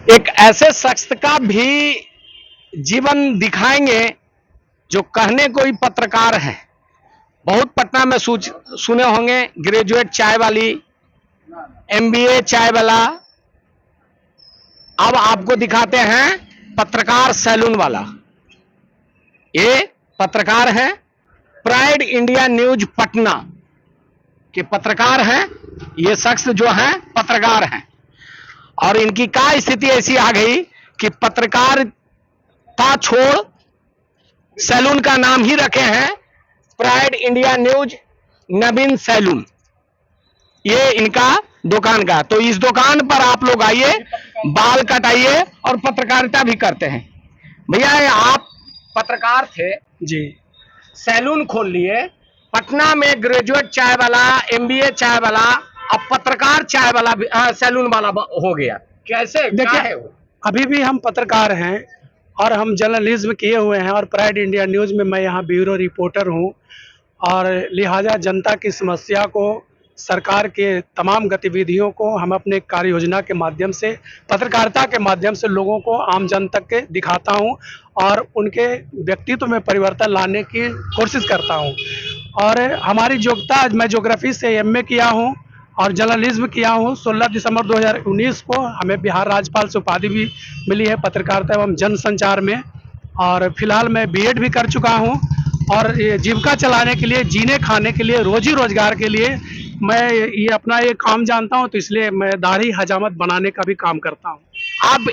एक ऐसे शख्स का भी जीवन दिखाएंगे जो कहने कोई पत्रकार है। बहुत पटना में सुने होंगे, ग्रेजुएट चाय वाली, एमबीए चाय वाला। अब आपको दिखाते हैं पत्रकार सैलून वाला। ये पत्रकार है, प्राइड इंडिया न्यूज पटना के पत्रकार हैं। ये शख्स जो है पत्रकार हैं और इनकी क्या स्थिति ऐसी आ गई कि पत्रकारिता छोड़ सैलून का नाम ही रखे हैं प्राइड इंडिया न्यूज नवीन सैलून। ये इनका दुकान का। तो इस दुकान पर आप लोग आइए, बाल कटाइए और पत्रकारिता भी करते हैं। भैया आप पत्रकार थे जी, सैलून खोल लिए पटना में, ग्रेजुएट चाय वाला, एमबीए चाय वाला, अब पत्रकार चाय वाला सैलून वाला हो गया। कैसे क्या है वो? अभी भी हम पत्रकार हैं और हम जर्नलिज्म किए हुए हैं और प्राइड इंडिया न्यूज़ में मैं यहाँ ब्यूरो रिपोर्टर हूँ और लिहाजा जनता की समस्या को, सरकार के तमाम गतिविधियों को हम अपने कार्य योजना के माध्यम से, पत्रकारिता के माध्यम से लोगों को, आम जन तक के दिखाता हूँ और उनके व्यक्तित्व में परिवर्तन लाने की कोशिश करता हूँ। और हमारी योग्यता, मैं ज्योग्राफी से एमए किया हूँ और जर्नलिज्म किया हूँ। 16 दिसंबर 2019 को हमें बिहार राज्यपाल से उपाधि भी मिली है पत्रकारिता एवं जनसंचार में। और फिलहाल मैं बीएड भी कर चुका हूँ और ये जीविका चलाने के लिए, जीने खाने के लिए, रोजी रोजगार के लिए मैं ये अपना ये काम जानता हूँ, तो इसलिए मैं दाढ़ी हजामत बनाने का भी काम करता हूँ। आप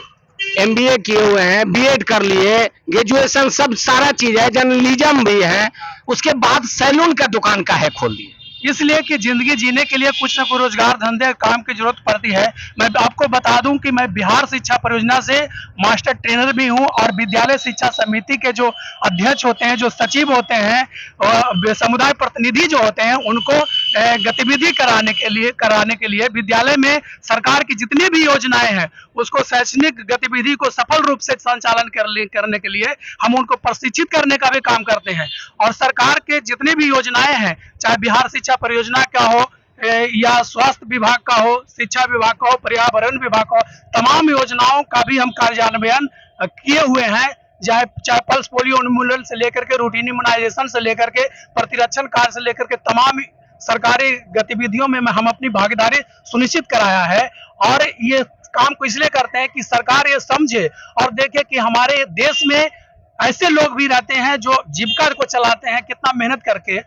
एमबीए किए हुए हैं, बीएड कर लिए, ग्रेजुएशन सब सारा चीज है, जर्नलिज्म भी है, उसके बाद सैलून का दुकान का है खोल दिए? इसलिए कि जिंदगी जीने के लिए कुछ न कुछ रोजगार, धंधे, काम की जरूरत पड़ती है। मैं आपको बता दूं कि मैं बिहार शिक्षा परियोजना से मास्टर ट्रेनर भी हूं और विद्यालय शिक्षा समिति के जो अध्यक्ष होते हैं, जो सचिव होते हैं, समुदाय प्रतिनिधि जो होते हैं, उनको गतिविधि कराने के लिए विद्यालय में सरकार की जितनी भी योजनाएं हैं उसको, शैक्षणिक गतिविधि को सफल रूप से संचालन करने के लिए हम उनको प्रशिक्षित करने का भी काम करते हैं। और सरकार के जितनी भी योजनाएं हैं, चाहे बिहार शिक्षा परियोजना का हो या स्वास्थ्य विभाग का हो, शिक्षा विभाग का हो, पर्यावरण विभाग का हो, तमाम योजनाओं का भी हम कार्यान्वयन किए हुए हैं। चाहे पल्स पोलियो उन्मूलन से लेकर के रूटीन इम्यूनाइजेशन से लेकर के प्रतिरक्षण कार्य से लेकर के तमाम सरकारी गतिविधियों में हम अपनी भागीदारी सुनिश्चित कराया है। और ये काम को इसलिए करते हैं कि सरकार ये समझे और देखे कि हमारे देश में ऐसे लोग भी रहते हैं जो जीविका को चलाते हैं कितना मेहनत करके।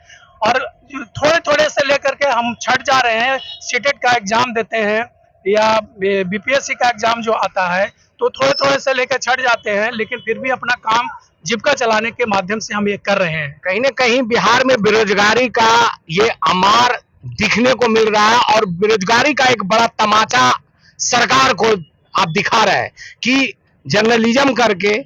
और थोड़े थोड़े से लेकर के हम छट जा रहे हैं, सीटेट का एग्जाम देते हैं या बीपीएससी का एग्जाम जो आता है, तो थोड़े थोड़े से लेकर छट जाते हैं, लेकिन फिर भी अपना काम जीविका चलाने के माध्यम से हम ये कर रहे हैं। कहीं ना कहीं बिहार में बेरोजगारी का ये अमार दिखने को मिल रहा है और बेरोजगारी का एक बड़ा तमाचा सरकार को आप दिखा रहे हैं कि जर्नलिज्म करके,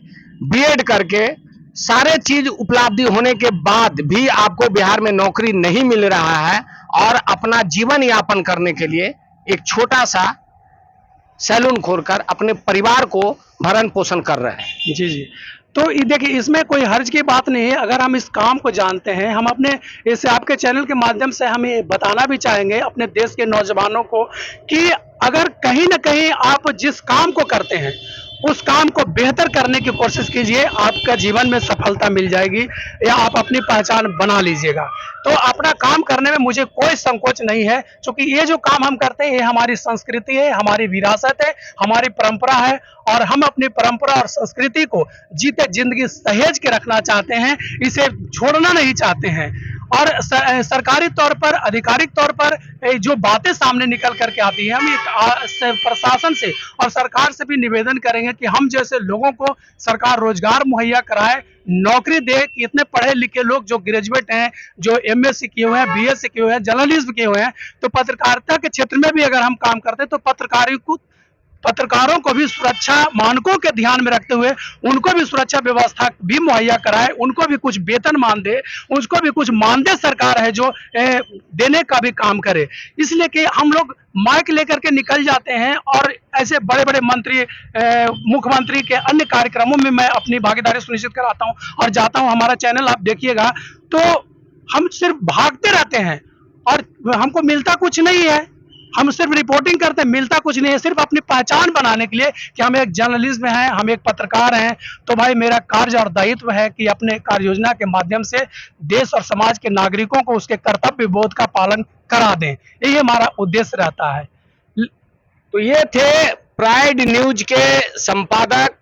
बीएड करके, सारे चीज उपलब्धि होने के बाद भी आपको बिहार में नौकरी नहीं मिल रहा है और अपना जीवन यापन करने के लिए एक छोटा सा सैलून खोलकर अपने परिवार को भरण पोषण कर रहे हैं। जी जी, तो देखिए इसमें कोई हर्ज की बात नहीं है अगर हम इस काम को जानते हैं। हम अपने इस आपके चैनल के माध्यम से हम ये बताना भी चाहेंगे अपने देश के नौजवानों को कि अगर कहीं ना कहीं आप जिस काम को करते हैं उस काम को बेहतर करने की कोशिश कीजिए, आपका जीवन में सफलता मिल जाएगी या आप अपनी पहचान बना लीजिएगा। तो अपना काम करने में मुझे कोई संकोच नहीं है, क्योंकि ये जो काम हम करते हैं ये हमारी संस्कृति है, हमारी विरासत है, हमारी परंपरा है और हम अपनी परंपरा और संस्कृति को जीते जिंदगी सहेज के रखना चाहते हैं, इसे छोड़ना नहीं चाहते हैं। और सरकारी तौर पर, आधिकारिक तौर पर जो बातें सामने निकल करके आती है, हम एक प्रशासन से और सरकार से भी निवेदन करेंगे कि हम जैसे लोगों को सरकार रोजगार मुहैया कराए, नौकरी दे कि इतने पढ़े लिखे लोग जो ग्रेजुएट हैं, जो एमएससी किए हुए हैं, बीएससी किए हुए हैं, जर्नलिज्म किए हुए हैं, तो पत्रकारिता के क्षेत्र में भी अगर हम काम करते हैं तो पत्रकारों को भी सुरक्षा मानकों के ध्यान में रखते हुए उनको भी सुरक्षा व्यवस्था भी मुहैया कराए, उनको भी कुछ वेतन मान दे, उसको भी कुछ मानदेय सरकार है जो देने का भी काम करे। इसलिए कि हम लोग माइक लेकर के निकल जाते हैं और ऐसे बड़े बड़े मंत्री, मुख्यमंत्री के अन्य कार्यक्रमों में मैं अपनी भागीदारी सुनिश्चित कराता हूं और जाता हूं। हमारा चैनल आप देखिएगा तो हम सिर्फ भागते रहते हैं और हमको मिलता कुछ नहीं है। हम सिर्फ रिपोर्टिंग करते हैं, मिलता कुछ नहीं है, सिर्फ अपनी पहचान बनाने के लिए कि हम एक जर्नलिस्ट में हैं, हम एक पत्रकार हैं। तो भाई मेरा कार्य और दायित्व है कि अपने कार्य योजना के माध्यम से देश और समाज के नागरिकों को उसके कर्तव्य बोध का पालन करा दें, यही हमारा उद्देश्य रहता है। तो ये थे प्राइड न्यूज के संपादक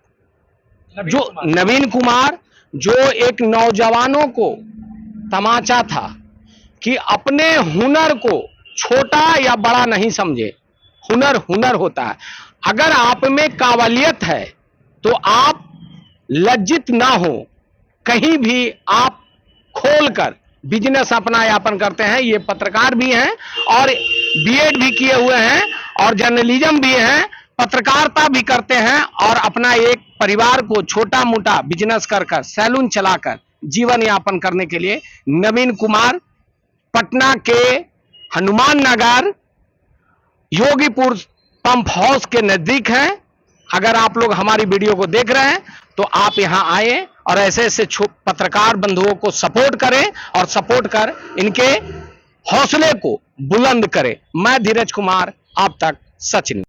जो नवीन कुमार, जो एक नौजवानों को तमाचा था कि अपने हुनर को छोटा या बड़ा नहीं समझे। हुनर हुनर होता है। अगर आप में काबिलियत है तो आप लज्जित ना हो, कहीं भी आप खोलकर बिजनेस अपना यापन करते हैं। ये पत्रकार भी हैं और बीएड भी किए हुए हैं और जर्नलिज्म भी हैं, पत्रकारिता भी करते हैं और अपना एक परिवार को छोटा मोटा बिजनेस कर सैलून चलाकर जीवन यापन करने के लिए नवीन कुमार पटना के हनुमान नगर योगीपुर पंप हाउस के नजदीक है। अगर आप लोग हमारी वीडियो को देख रहे हैं तो आप यहां आए और ऐसे ऐसे पत्रकार बंधुओं को सपोर्ट करें और सपोर्ट कर इनके हौसले को बुलंद करें। मैं धीरज कुमार, आप तक सचिन।